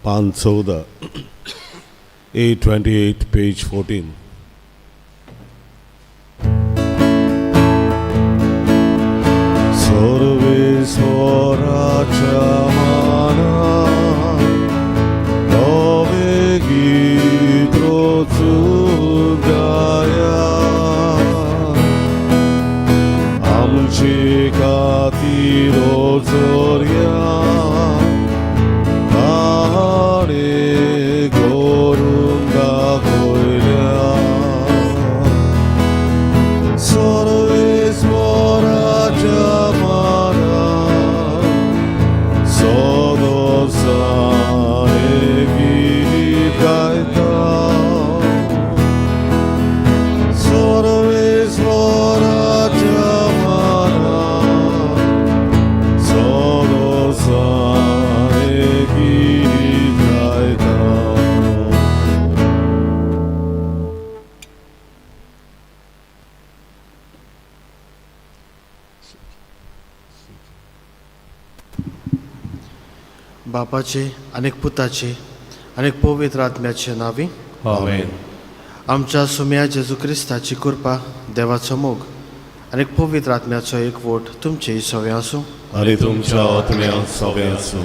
514, 828, page 14. Sorvesoračamana Dovegi Trocugaya Amchikati Rozoria Hare Gorunga Koilya Sorvesoračamana बापाचे अनेक पुताचे अनेक पवित्र आत्म्याचे नावी Amen. आमच्या सुम्या जेजू क्रिस्ताची कृपा देवाचो मोग अनेक पवित्र आत्म्याचो एकवट तुमचे सवे आसूं आणि तुमच्या आत्म्यात सवे आसूं.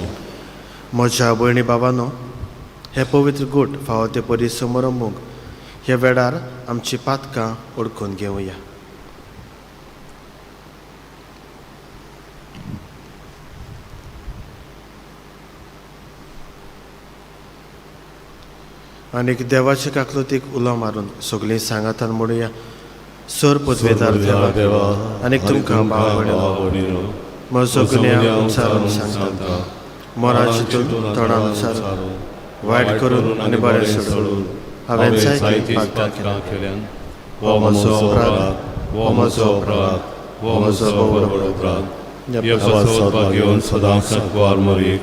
म्हज्या भयणी बाबांनो, हे पवित्र गोठ फावो ते परी समोर मोग ह्या वेळार आमची पातकां ओळखून घेवया. आनीक देवाचे काकलुतीक उलो मारून सगळीं सांगातान म्हणुया. सर पदवेदार देवा आनीक तुमकां भाव भयणीनो, म्हजो गुन्यांव अनुसारून सांगता, मोराचेतून तोंडानुसार वायट करून आनी बरें सोडून हांवें जायती पातकां केल्यां. हो म्हजो अपराध, हो म्हजो अपराध, हो म्हजो व्हड अपराध. ह्या सदभाग घेवन सदांच सांगवार मरीक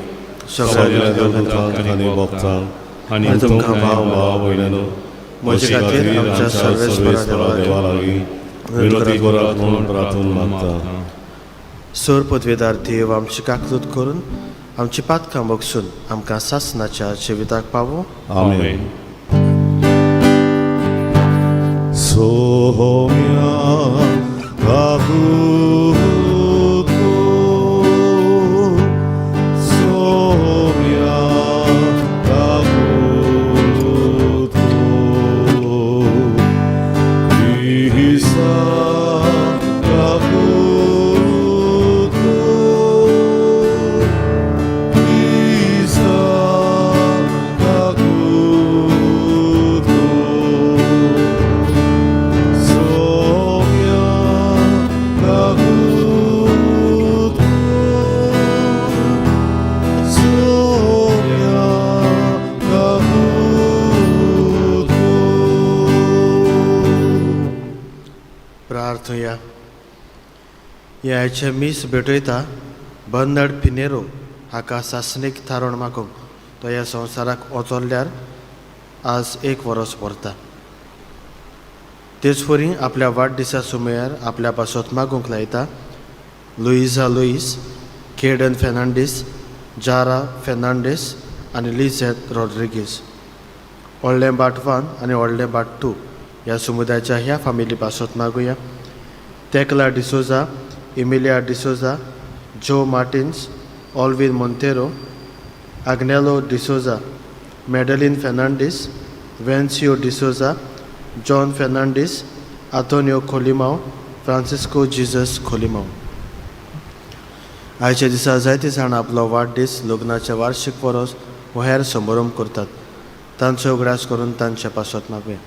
सगळ्या देवदूतांक आनी भक्तांक आनी तुमकां भाव भयणीनो, म्हजे खातीर आमच्या सर्वेस्परा देवा लागीं विनंती करात म्हणून प्रार्थून मागता. सर पदवेदार देव आमची काकलूत करून आमची पातकां बगसून आमकां सासणाच्या जिविताक पावो. आमेन. सोम्या काकू प्रार्थया. ह्याचे मीस भेटयता बंदड पिनेरो हाका सासणीक थारोवन मागूंक तो ह्या संवसाराक वचोल्ल्यार आज 1 वर्स व्हरता. तेच वरी आपल्या वाडदिसा सुमयार आपल्या पासत मागूंक लायता लुइजा लुईस, केडन फेर्नांडीस, जारा फेर्नांडीस आनी लिझेथ रॉड्रिगीस. व्हडलें बाट 1 आनी व्हडलें बाट 2 ह्या समुदायाच्या ह्या फामिली पासत मागुया. तेकला डिसोजा, इमिलिया डिसोजा, जो मार्टिन्स, ऑल्विन मोंतेरो, आग्नेलो डिसोजा, मेडलिन फेर्नांडीस, वेन्सिओ डिसोजा, जॉन फेर्नांडीस, आंतोनियो खोलिमांव, फ्रांसिस्को जिजस खोलिमांव. आयच्या दिसा जायते जाण आपलो वाडदीस लग्नाचे वार्षिक परस वो हेर समारंभ करतात. तांचो उगडास करून तांचे पासत मागुया.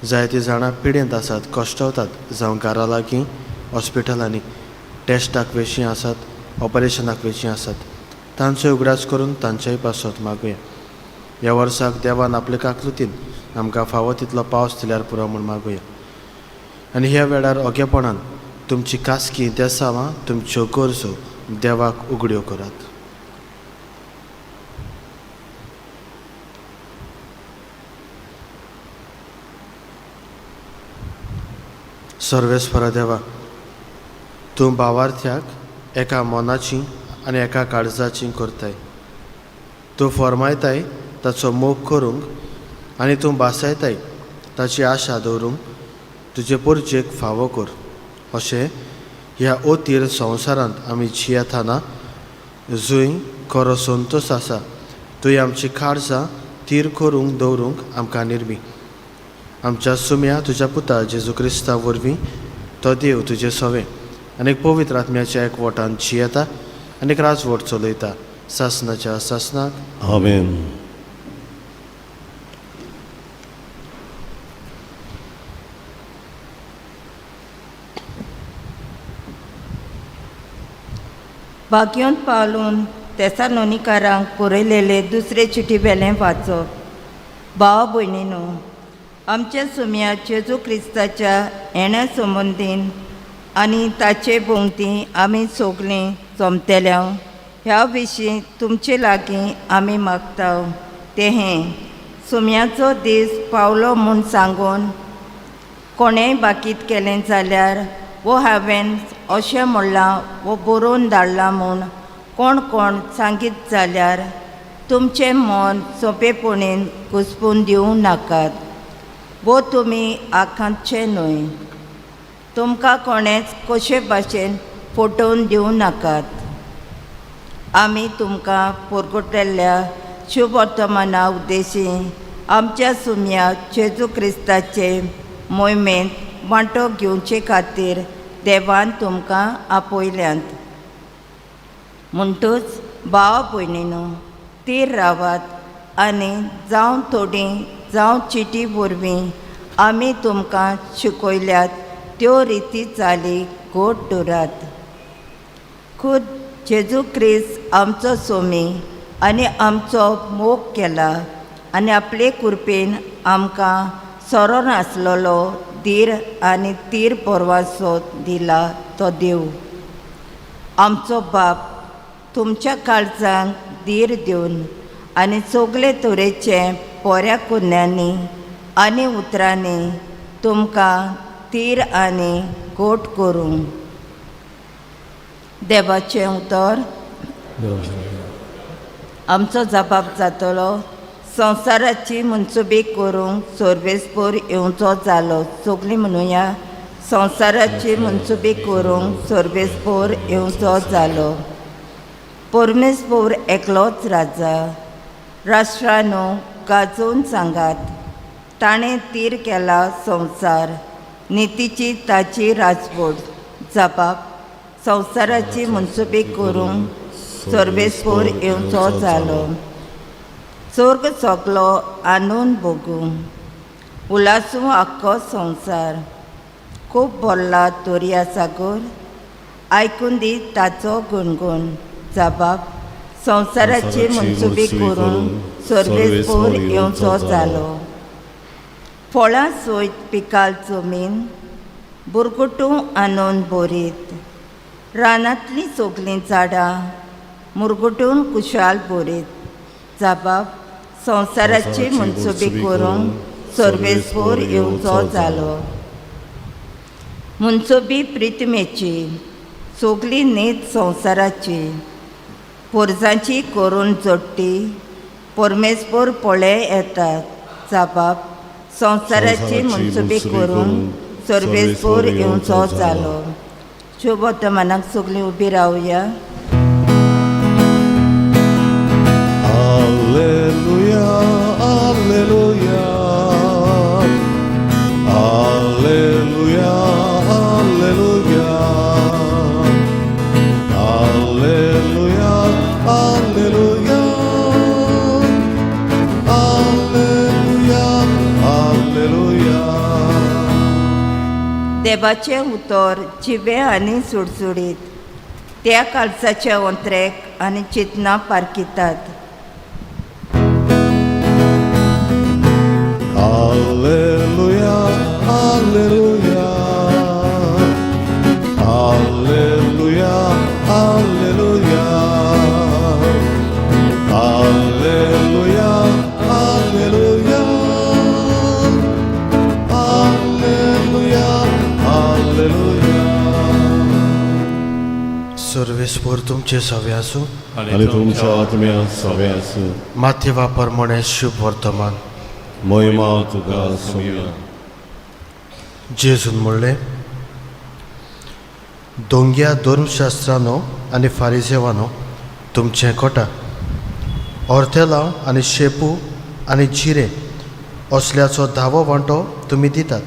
जायतीं जाणां पिडेंत आसात, कश्टवतात, जावं घरा लागीं हॉस्पिटलांनी टेस्टाक वेशीं आसात, ऑपरेशनाक वेशीं आसात. तांचो उगडास करून तांचेय पासत मागुया. ह्या वर्साक देवान आपले काकलुतीन आमकां फावो तितलो पावस दिल्यार पुरो म्हूण मागुया. आनी ह्या वेळार ओगेपणान तुमची कासकी देसावां तुमच्यो गरजो देवाक उगड्यो करात. सर्वेस्परा देवा, तूं भावार्थ्याक एका मोनाची आनी एका काळजाची करताय. तूं फॉर्मायताय ताचो मोग करूंक आनी तूं बासायताय ताची आशा दवरूंक तुजे पुरचेक फावो कर. अशें ह्या ओतीर संवसारांत आमी जियेताना जंय खरो संतोश आसा थंय आमची काळजां तीर करूंक दवरूंक आमकां निर्मी. आमच्या सुम्या तुज्या पुता जेजू क्रिस्ता वरवीं तो देव तुजे सवें आनीक पवित्र आत्म्याच्या एकवटान जियेता आनीक राजवट चलयता सासनाच्या सासनाक. आमेन. भाग्योन पावलून तेसालोनिकारांक बरयलेले दुसरे चिटी वेलें वाचप. भाव भयणीनो, आमच्या सुम्या जेजू क्रिस्ताच्या येण्या संबंदीन आनी ताचे भोंवती आमी सगलीं जमतेल्या ह्या विशीं तुमचे लागीं आमी मागता. ते हें सुम्याचो दीस पावलो म्हूण सांगून कोणेंय बाकीत केलें जाल्यार वो हांवें अशें म्हणलां वो बरोवन धाडलां म्हूण कोण कोण सांगीत जाल्यार तुमचें मन सोंपेपणीन घुसपून दिवं नाकात. वो तुमी आखांतचे न्हय. तुमकां कोणेंच कशे भाशेन फटोवन दिवं नाकात. आमी तुमकां पुरगुटलेल्या शुभ वर्तमाना उद्देशीं आमच्या सुम्या जेजू क्रिस्ताचे मोहिमेंत वांटो घेवचे खातीर देवान तुमकां आपयल्यांत. म्हणटूच भाव भयणीनो, तीर रावात आनी जावं थोडीं जावं चिटी वरवीं आमी तुमकां शिकयल्यात त्यो रिती चाली घोट दवरात. खूद जेजू क्रिस्त आमचो सोमी आनी आमचो मोग केला आनी आपले कृपेन आमकां सोरो नासलेलो धीर आनी तीर परवासो दिला तो देव. आमचो बाप तुमच्या काळजांक धीर दिवन आनी सगले तरेचे पोऱ्या कुन्यांनी आनी उतरांनी तुमकां तीर आनी घोट करूं. देवाचें उतर. आमचो जबाब जातलो संवसाराची मनसुबी करूंक सर्वेस्पर येवचो जालो. सगलीं म्हणुया, संवसाराची मनसुबी करूंक सर्वेस्पर येवचो जालो. परमेस्पर एकलोच राजा. राष्ट्रांनो गाजोवन सांगात, ताणें तीर केला संवसार, नितीची ताची राजवट. जबाब संवसाराची मनसुबी करूंक सर्वेस्पर येवचो जालो. स्वर्ग सगलो आनून भोगूं, उलासूं आख्खो संवसार. खूब भरला दर्या सागर, आयकून दी ताचो गुणगुण. जबाब संवसाराची मनसुबी करूंक सर्वेस्पर येवचो जालो. फळां सयत पिकाल जमीन, बुरगुटूं आनून बोरीत. रानांतलीं सगलीं झाडां मुरगुटून कुशाल बोरीत. जबाब संवसाराची मनसुबी करूंक सर्वेस्पर येवचो जालो. मनसुबी प्रितमेची, सगली न्हीद संवसाराची. पोरजांची करून जोडटी, परमेस्पर पळे येतात. जबाब संवसाराची मनसुबी करूंक सर्वेस्पर येवचो जालो. शुभ वर्तमानाक सगलीं उबी रावया. Alleluia, alleluia, alleluia, alleluia, alleluia, alleluia, alleluia, alleluia. देवाचें उतर जिवे आनी सुडसुडीत. त्या काळजाचे अंतरेक आनी चिंतनां पारकितात. Alleluia, alleluia, alleluia, alleluia, alleluia, alleluia, alleluia, alleluia. सर्वेस्पर दिसभर तुमचे सवे आसूं आनी तुमच्या आत्म्यांत सवे आसूं. माथेवा प्रमाणे शुभ वर्तमान. महिमा तुका सोया. जेजून म्हणलें, दोंग्या धर्मशास्त्रांनो आनी फारिसेवांनो तुमचें कोटा. ऑर्थेलांव आनी शेपू आनी जिरे असल्याचो धावो वांटो तुमी दितात,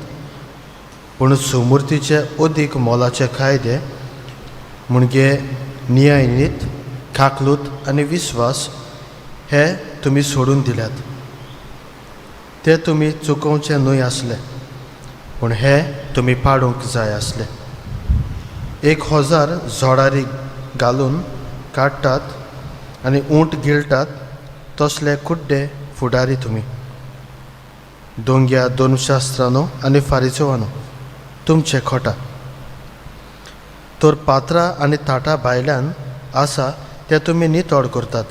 पूण सुमूर्तीचे अदीक मोलाचे कायदे म्हणजे नियायनीत, काकलूत आनी विस्वास हे तुमी सोडून दिल्यात. ते तुमी चुकोवचे न्हय आसले, पूण हे तुमी पाडूंक जाय आसले. 1000 झोडारी घालून काडटात आनी ऊंट गिळटात तसले कुड्डे फुडारी तुमी. दोंग्या धर्मशास्त्रांनो आनी फारिसेवांनो तुमचे खोटा. तर पात्रां आनी ताटां भायल्यान आसा ते तुमी नितोड करतात,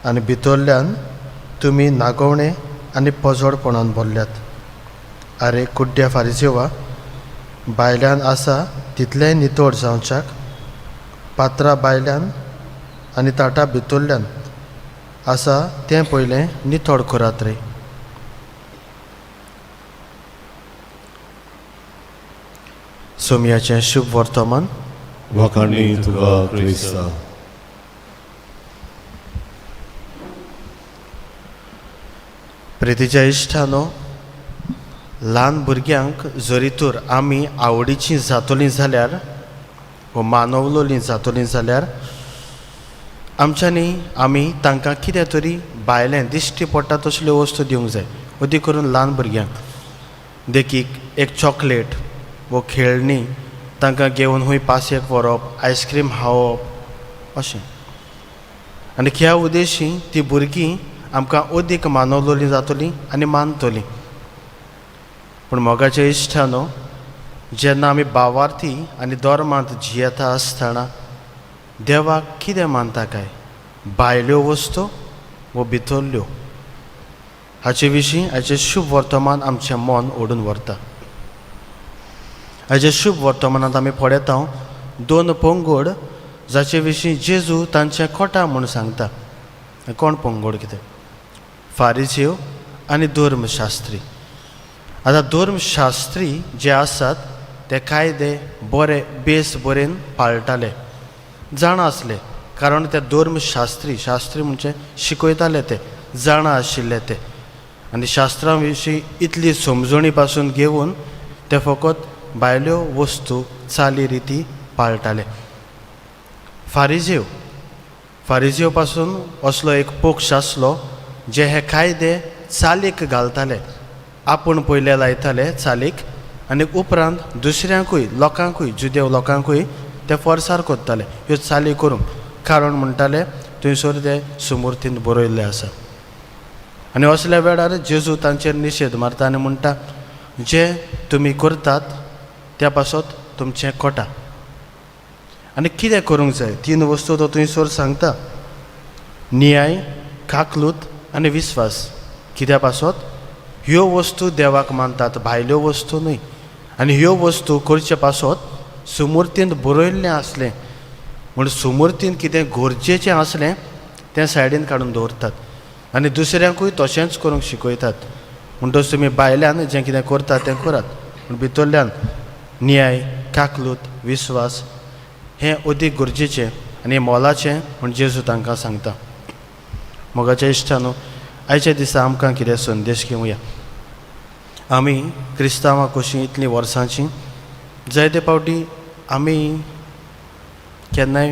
आनी भितरल्यान तुमी नागवणे आनी पोजोडपणान भरल्यात. आरे कुड्ड्या फारिसेवा, भायल्यान आसा तितलेंय नितोड जावच्याक पात्रां भायल्यान आनी ताटां भितरल्यान आसा तें पयलें नितोड करात रे. सोमयाचें शुभ वर्तमान. वखाणी तुका क्रिस्ता. प्रितीच्या इश्टानो, ल्हान भुरग्यांक जरी तर आमी आवडीचीं जातलीं जाल्यार वा मानवलोलीं जातलीं जाल्यार आमच्यांनी आमी तांकां कितें तरी भायलें दिश्टी पडटा तसल्यो वस्तू दिवंक जाय. अदी करून ल्हान भुरग्यांक देखीक एक चॉकलेट वो खेळणी तांकां घेवन हूंय पासयेक व्हरप, आयस्क्रीम खावप अशें. आनी ह्या उद्देशी तीं भुरगीं आमकां अदीक मानवलोलीं जातलीं आनी मानतलीं. पूण मोगाच्या इश्टानो, जेन्ना आमी भावार्थी आनी धर्मांत जियेता आसतना देवाक कितें मानता काय, भायल्यो वस्तू वो भितरल्यो, हाचे विशीं हाचें शुभ वर्तमान आमचें मन ओडून व्हरता. हाच्या शुभ वर्तमानांत आमी पळयता 2 पंगड जाचे विशीं जेजू तांचें कोटा म्हूण सांगता. कोण पंगड कितें? फारिसेव आनी धर्मशास्त्री. आतां धर्मशास्त्री जे आसात ते कायदे बरे बेस बरेन पाळटाले, जाणा आसले, कारण ते धर्मशास्त्री, शास्त्री म्हणजे शिकयताले ते, जाणा आशिल्ले ते, आनी शास्त्रां विशीं इतली समजणी पासून घेवन ते फकत भायल्यो वस्तू चाली रिती पाळटाले. फारिसेव पासून असलो एक पक्ष आसलो जे हे कायदे चालीक घालताले, आपूण पयले लायताले चालीक आनी उपरांत दुसऱ्यांकूय लोकांकूय, जुदेव लोकांकूय ते फोर्सार कोत्ताले ह्यो चाली करूंक. कारण म्हणटाले थंयसर ते सुमूर्तींत बरयल्लें आसा. आनी असल्या वेळार जेजू तांचेर निशेध मारता आनी म्हणटा, जे तुमी करतात त्या पासत तुमचें कोटा. आनी कितें करूंक जाय? 3 वस्तू तो थंयसर सांगता. न्याय, काकलूत आनी विस्वास. कित्या पासत? ह्यो वस्तू देवाक मानतात, भायल्यो वस्तू न्हय. आनी ह्यो वस्तू करचे पासत सुमूर्तींत बरयल्लें आसलें म्हूण सुमूर्तींत कितें गरजेचें आसलें तें सायडीन काडून दवरतात आनी दुसऱ्यांकूय तशेंच करूंक शिकयतात. म्हणटच तुमी भायल्यान जें कितें करतात तें करात, पूण भितरल्यान न्याय, काकलूत, विस्वास हें अदीक गरजेचें आनी मोलाचें म्हूण जेजू तांकां सांगता. मोगाच्या इश्टानो, आयच्या दिसा आमकां कितें संदेश घेवया. आमी क्रिस्तांवां कशीं इतलीं वर्सांचीं जायते फावटी आमी केन्नाय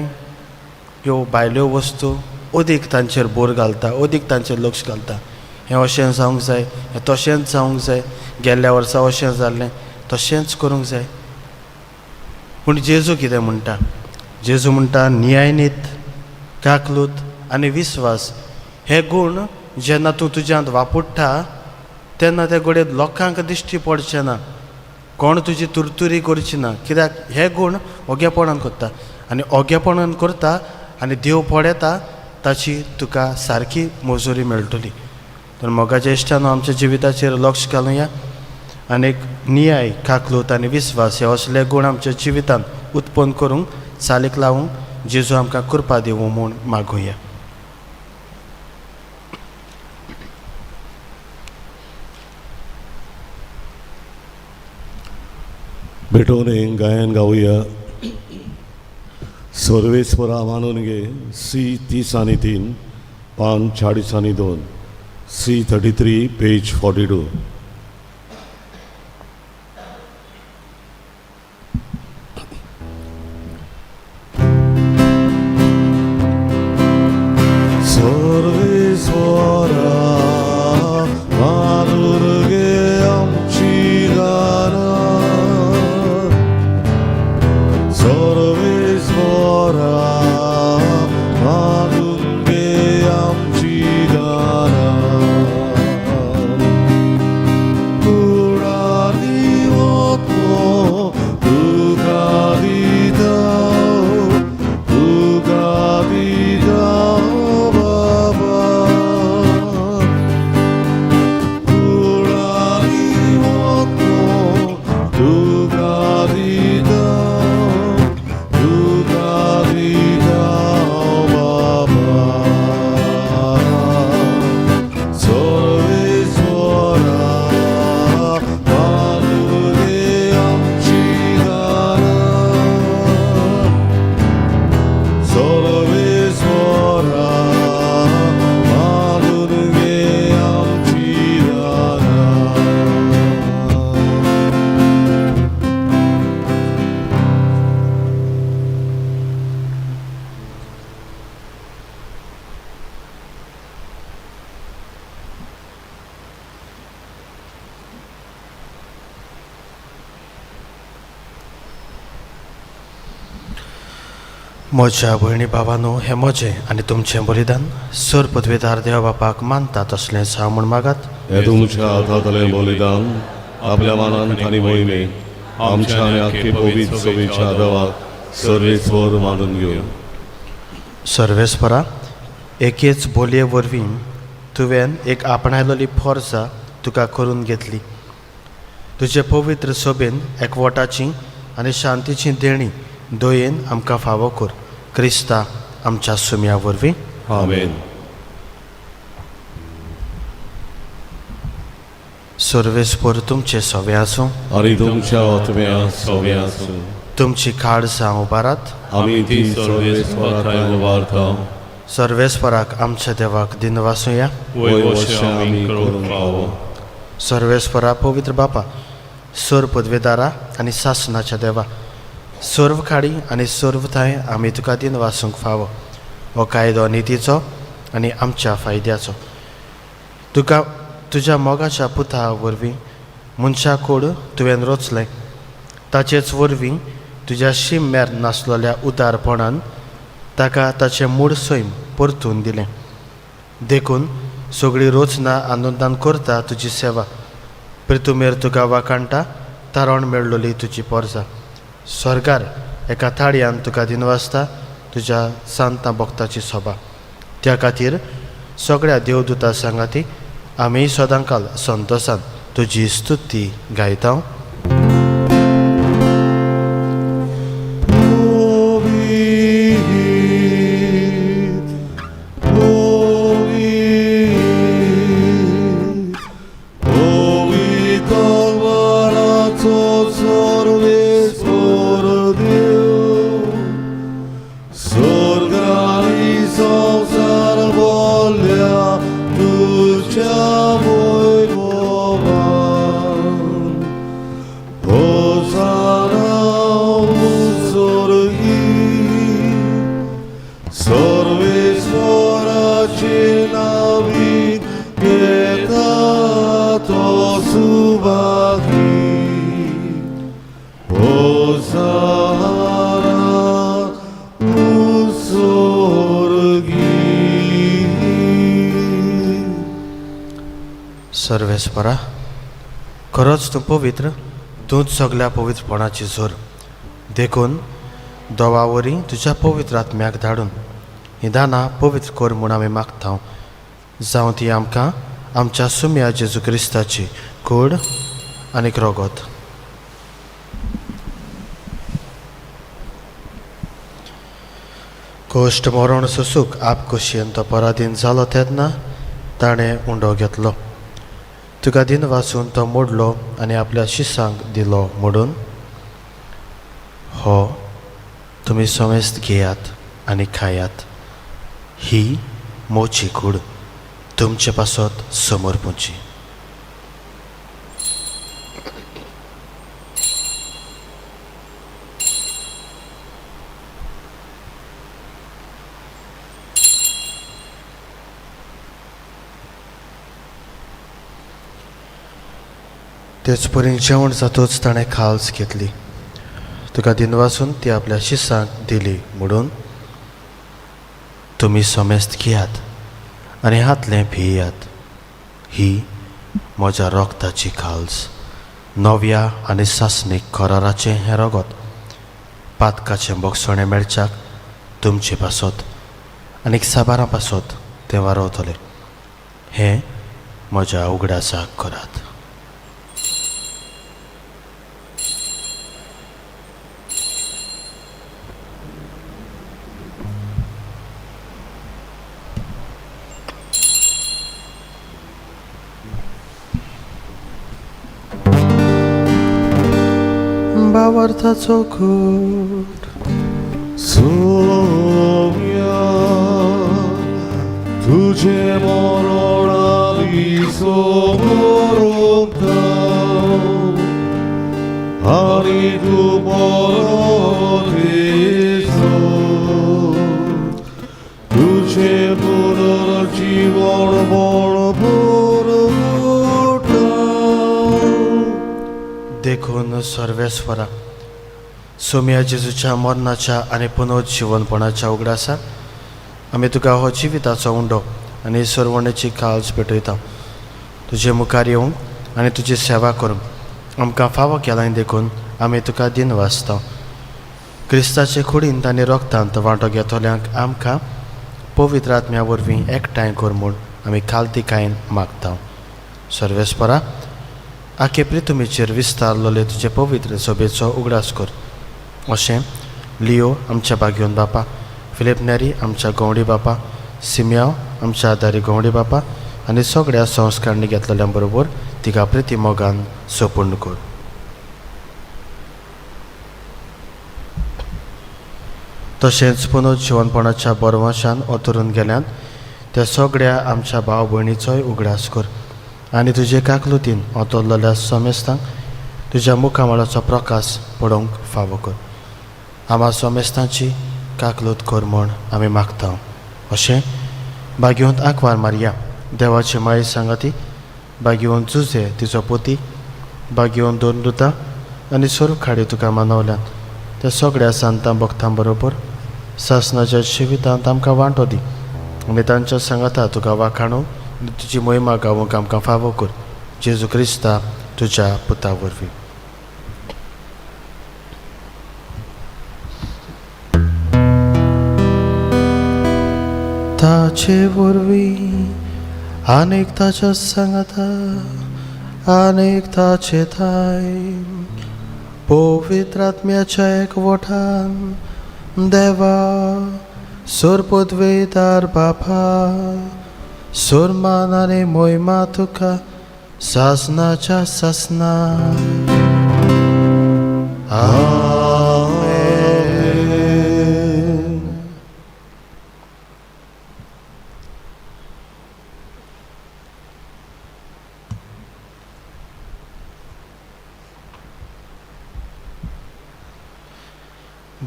ह्यो भायल्यो वस्तू अदीक तांचेर भर घालता, अदीक तांचेर लक्ष घालता. हें अशें जावंक जाय, हें तशेंच जावंक जाय, गेल्ल्या वर्सा अशें जाल्लें तशेंच करूंक जाय. पूण जेजू कितें म्हणटा? जेजू म्हणटा न्यायनीत, काकलूत आनी विस्वास हे गूण जेन्ना तूं तुज्यांत वापरता तेन्ना ते घडये लोकांक दिश्टी पडचे ना, कोण तुजी तुरतुरी करची ना. कित्याक हे गूण ओगेपणान करता आनी ओगेपणान करता आनी देव पळयता ताची तुका सारकी मजुरी मेळटली. तर मोगाच्या इश्टानो, आमच्या जिविताचेर लक्ष घालुया आनी न्याय, काकलूत आनी विस्वास हे असले गूण आमच्या जिवितांत उत्पन्न करूंक चालीक लावूंक जेजू आमकां कृपा दिवं म्हूण मागुया. भेटून गायन गाऊया. सर्वेस्परा मानून घे. C30 पान 40 C33 पेज 42. सर्वेस्परा मानून घे आमची गाना. सर्वेस्परा मानून घे आमची गाना. कुणाली वतो तुका दिता बाबा. कुणाली वतो तुका दिता बाबा. सर्वेस्परा मानून घे आमची गाना. सर्वेस्परा मानून घे आमची गाना. म्हज्या भयणी भावांनो, हें म्हजें आनी तुमचें बलिदान सर पदवेदार देवा बापाक मानता तसलेंच हांव म्हूण मागात. हे तुमच्या हातांतलें बलिदान आपल्या मानांत आनी मोहिमे आमच्या आनी आख्खे पवित्र सभेच्या देवाक सर्वेस्वर मानून घेवन. सर्वेस्परा, एकेच बोलये वरवीं तुवें एक आपणायलोली फॉर्सा तुका करून घेतली. तुजे पवित्र सभेन एकवटाची आनी शांतीची देणी दोयेन आमकां फावो कर. क्रिस्ता आमच्या सुम्या वरवीं. आमेन. सर्वेस्पर तुमचे सवे आसूं. आनी तुमच्या आत्म्या सवे आसूं. तुमची खाडसां उबारात. आमी ती सर्वेस्पराक उबारता. सर्वेस्पराक आमच्या देवाक दिन वासुया. वैवश्य आमी करून फावो. सर्वेस्परा पवित्र बापा, सर पदवेदारा आनी सासणाच्या देवा, सर्व खाडी आनी सर्व थाय आमी तुका दिन वासूंक फावो. हो कायदो नितीचो आनी आमच्या फायद्याचो. तुका तुज्या मोगाच्या पुता वरवीं मनशा कोड तुवें रचलें. ताचेच वरवीं तुज्या शिम्यार नासलेल्या उदारपणान ताका ताचें मूळ सैम परतून दिलें. देखून सगळीं रोचनां आनंदान करता तुजी सेवा. प्रितुमेर तुका वाकाणटा तारण मेळ्ळोली तुजी पोरजां. स्वर्गार एका थाळयान तुका दिनवासता तुज्या सांता भक्ताची सभा. त्या खातीर सगळ्या देवदूता सांगाती आमी सदांकाल संतोशान तुजी स्तुती गायता. सर्वेस्परा, खरोच तूं पवित्र, तूंच सगळ्या पवित्रपणाची झोर. देखून दोवावरी तुज्या पवित्र आत्म्याक धाडून ही दानां पवित्र कर म्हूण आमी मागता. जावं ती आमकां आमच्या सुम्या जेजू क्रिस्ताची कूड आनी रोगोत. खोश्ट मरण सुसूक आपकुशीन तो पराधीन जालो तेन्ना ताणें उंडो घेतलो. तुका दिन वाचून तो मोडलो आनी आपल्या शिसांक दिलो मोडून, हो तुमी समेस्त घेयात आनी खायात. ही मोची कूड तुमचे पासत समोर पुंची. तेच परीन जेवण जातूच ताणें खाल्स घेतली. तुका दिन वाचून ती आपल्या शिसांक दिली म्हणून, तुमी समेस्त घेयात आनी हातलें भियात. ही म्हज्या रोगताची खाल्स, नव्या आनी सासणीक कराराचें हें रगत. पातकाचें बोगसणें मेळच्याक तुमचे पासत आनीक साबारां पासत तें वारवतलें. हें म्हज्या उगडासाक करात. भावार्थाचो कूट सोम्या तुझे मरण आमी समोर आनी तू तुझे पुनर्जीवन देखून सर्वेस्वरा, सोम्या जेजूच्या मरणाच्या आनी पुनर्जीवनपणाच्या उगडासाक आमी तुका हो जिविताचो उंडो आनी सरवणेची काळज पेटयता. तुजे मुखार येवंक आनी तुजी सेवा करूंक आमकां फावो केलां देखून आमी तुका दिन वाचता. क्रिस्ताचे कुडींत आनी रोगतांत वांटो घेतल्यांक आमकां पवित्र आत्म्या वरवीं एकठांय कर म्हूण आमी खालतीकायेन मागता. सर्वेस्परा, आखे प्रितुमेचेर विस्तारलोले तुजे पवित्र सभेचो उगडास कर. अशें लियो आमच्या बागयोन बापा, फिलिप नेरी आमच्या गवंडी बापा, सिम्याव आमच्या आदारी गवंडी बापा आनी सगळ्या संस्कारणी घेतलेल्या बरोबर तिका प्रिती मोगान सोपूर्ण कर. तशेंच पुनर्जीवनपणाच्या बरवंशान ओतरून गेल्यान त्या सगळ्या आमच्या भाव भयणीचोय उगडास कर. आनी तुजे काकलुतीन ओतरलेल्या समेस्तांक तुज्या मुखामळाचो प्रकाश पडोवंक फावो कर. आम्हा समेस्तांची काकलूत कर म्हूण आमी मागता. अशें बागयोंत आंकवार मारया, देवाची माय सांगाती, बागयोंत जुजे तिचो पोती, बागयोंत दोन दुतां आनी स्वरूप खाडी तुका मानवल्यान त्या सगळ्या सांतां भक्तां बरोबर सासणाच्या जिवितांत आमकां वांटो दी आनी तांच्या सांगाता तुका वाखाणूंक तुजी मोहिमा गावूंक आमकां फावो कर. जेजू क्रिस्ता तुज्या पुता वरवीं. ताचे वरवीं आनीक ताच्या सांगाता आनीक ताचे थाय पवित्र आत्म्याच्या एकवटान देवा सोरपदवेदार बापा सुरमान आनी मोहिमा तुका सासनाच्या सासना. आमेन.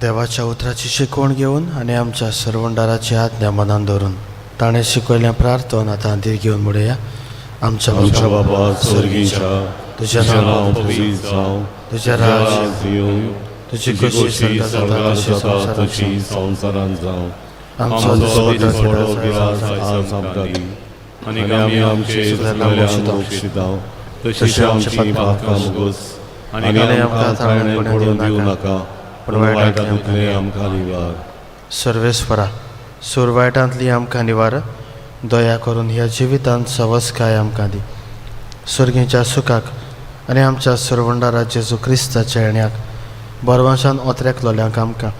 देवाच्या उतराची शिकवण घेवन आनी आमच्या सरवंडाराची आज्ञा मनान दवरून ताणें शिकयलें प्रार्थन आतां हातीर घेवन म्हणया. आमच्या बाबा स्वर्गीच्या, तुजें नांव पवित्र जावं, तुजें राज येवं, तुजी कशी स्वर्गांत जाता तशी संवसारांत जावं. आमचो दिसपडो गिरास आज आमकां दी आनी आमी आमचे चुकलेल्यांक मोक्षिता तशी आमची पातकां मुगोस आनी आमकां ताळणे पडून दिवं नाका पूण वायटांतले आमकां निवार. सर्वेस्वरा, सुरवायटांतली आमकां निवार. दया करून ह्या जिवितांत सवस्काय आमकां दी. सर्गीच्या सुखाक आनी आमच्या सरवंडारा जेजू क्रिस्ताच्या येण्याक बरवंशान ओतरेकलोल्यांक आमकां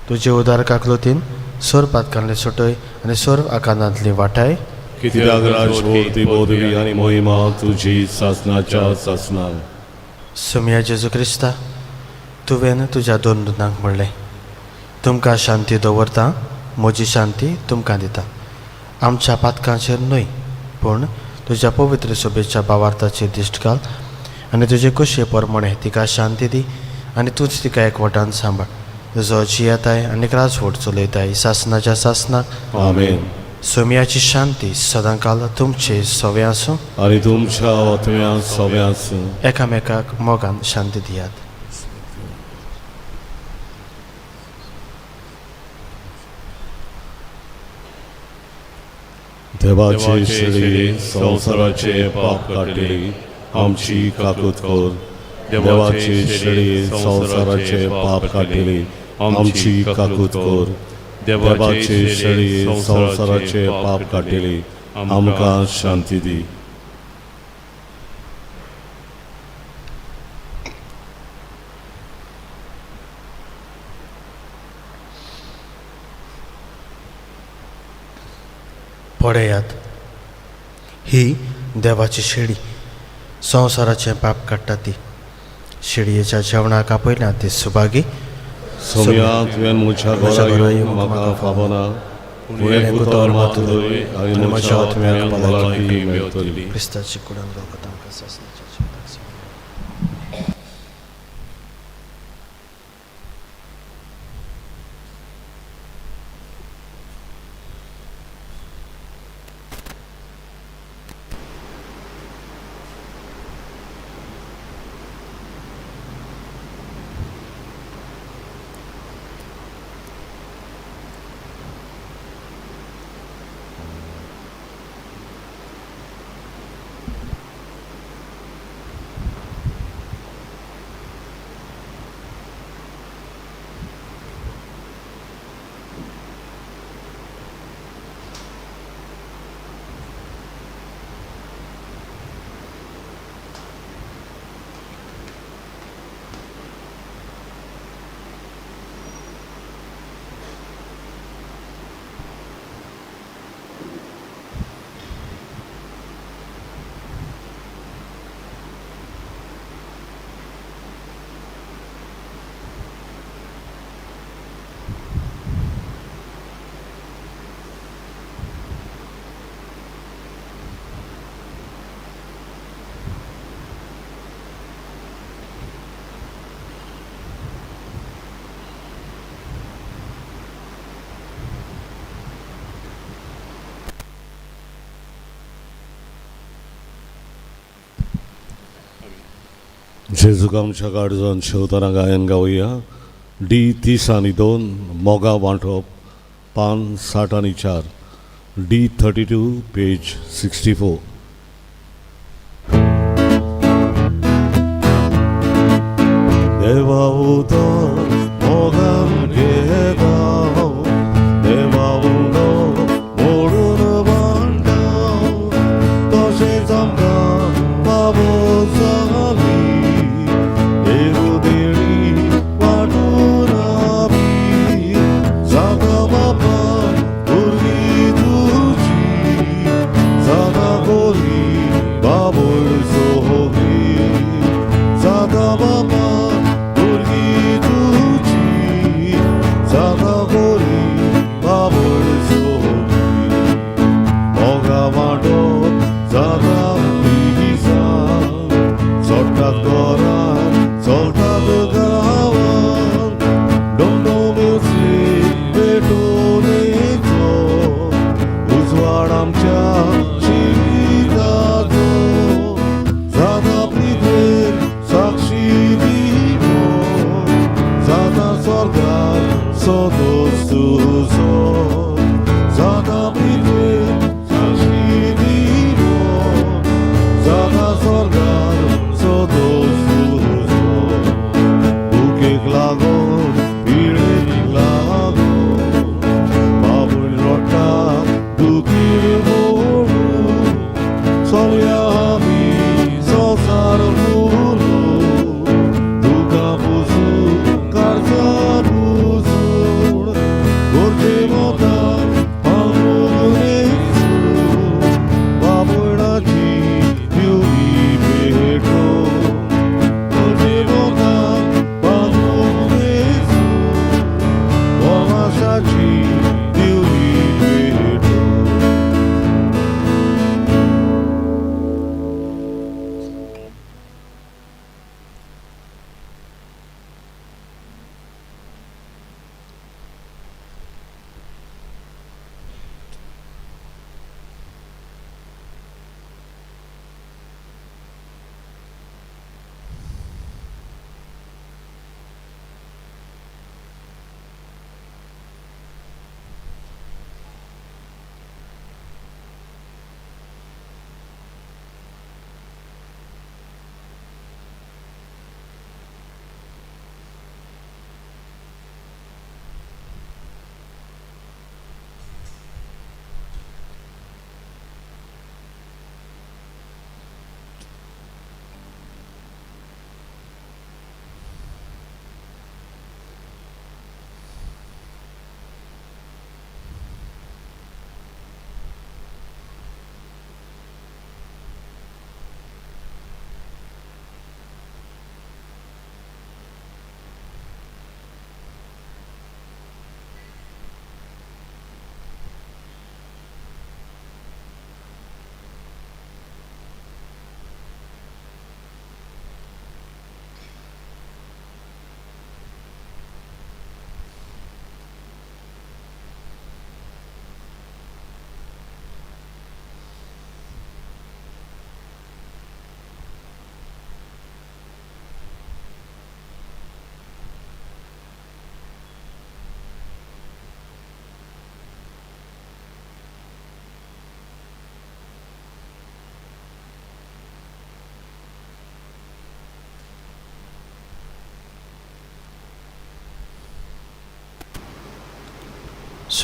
तुजे उदार काकलुतीन सोर पातकांतली सुटय आनी सोर आकांतांतली वाटाय कित्याक राजवोती बोधवी आनी मोहिमा तुजी सासनाच्या सासना. सुमया जेजू क्रिस्ता तुवें तुज्या दोन दुनांक म्हणलें, तुमकां शांती दवरता, म्हजी शांती तुमकां दिता. आमच्या पातकांचेर न्हय पूण तुज्या पवित्र सोबेच्या भावार्थाचेर दिश्ट घाल आनी तुजे कुशे प्रमाणे तिका शांती दी आनी तूंच तिका एकवटान सांबाळ. तुजो जियेताय आनी राजवट चलयताय सासनाच्या सासनाक. आमेन. सोमयाची शांती सदांकाल तुमचे सवे आसूं आनी तुमच्या आत्म्या सव्यास. एकामेकाक मोगान शांती दियात. देवाचे शिडी संवसाराचे पाप काडली आमची काकूत कोर. देवाचे शिडी संवसाराचे पाप काडली आमची काकूत कोर. देवाचे शिडी संवसाराचे पाप काडली आमकां शांती दी. पळयात, ही देवाची शिडी संवसाराचें पाप काडटा ती. शिडयेच्या जेवणाक आपयल्या ती सुभागी. सोम्या तुवें म्हज्या घरा येवंक म्हाका फावना, पूण एक उतर मात उलय आनी म्हज्या आत्म्याक भलायकी मेळटली. क्रिस्ताची कुडान लोक आमकां सासणाच्या जिवनाक सांबाळ. जेजूक आमच्या काळजान शेवताना गायन गावया. D302 मोगा वांटप पान 60 आनी 4. D32 page 64. देवा उदो मोगान घेता, देवा उदो मोडून वांटा, तशेंच आमकां बाबो जाली. जागा बाबा भुरगीं तुजी, जागा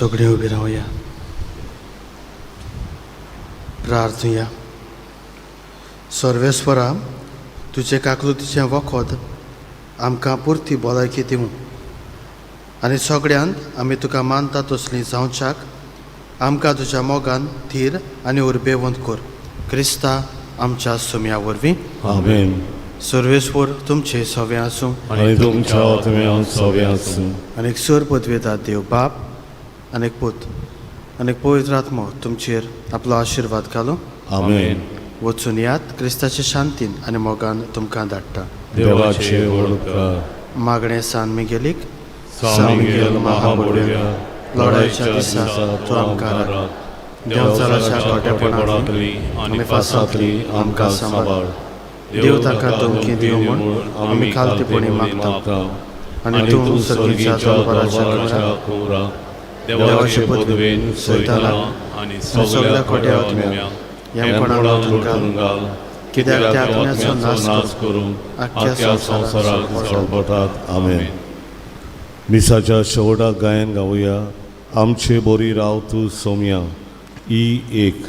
सगळीं उबी रावया, प्रार्थुया. सर्वेस्वरा, तुजे काकलुतीचें वखद आमकां पुर्ती भलायकी दिवं आनी सगळ्यांत आमी तुका मानता तसलीं जावच्याक आमकां तुज्या मोगान थीर आनी उर्बेवंत कर. क्रिस्ता आमच्या सुम्या वरवीं. आमेन. सर्वेस्वर तुमचे सवे आसूं आनी तुमच्या आत्म्यान सवे आसूं. आनीक सर पदवेदार देव बाप आनीक पूत आनीक पवित्र आत्मो तुमचेर आपलो आशिर्वाद घालूं. आमेन. वचून यात क्रिस्ताचे शांतीन आनी मोगान तुमकां धाडटा. देवाचे ओळखकार. मागणें सान मिगेलीक सामिगेल महाबोडव्या लढाईच्या दिसा तूं आमकां राख. देवचाराच्या खोटेपणांतली आनी फासांतली आमकां सांबाळ. देव ताका धमकी दिवं म्हूण आमी खालतीपणी मागता. आनी तूं सर्गीच्या दरबाराच्या कोरा देवाचे पदवेन सैतानाक आनी सगळ्या खोट्या आत्म्यांक येमपणान लावून घाल. कित्याक त्या आत्म्याचो नाश करून आख्या संवसाराक झळपतात. आमेन. मिसाच्या शेवटाक गायन गावया. आमचे बोरी राव तूं सोम्या. E1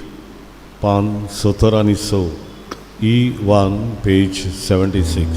पान 17 आनी 6. E1 page 76.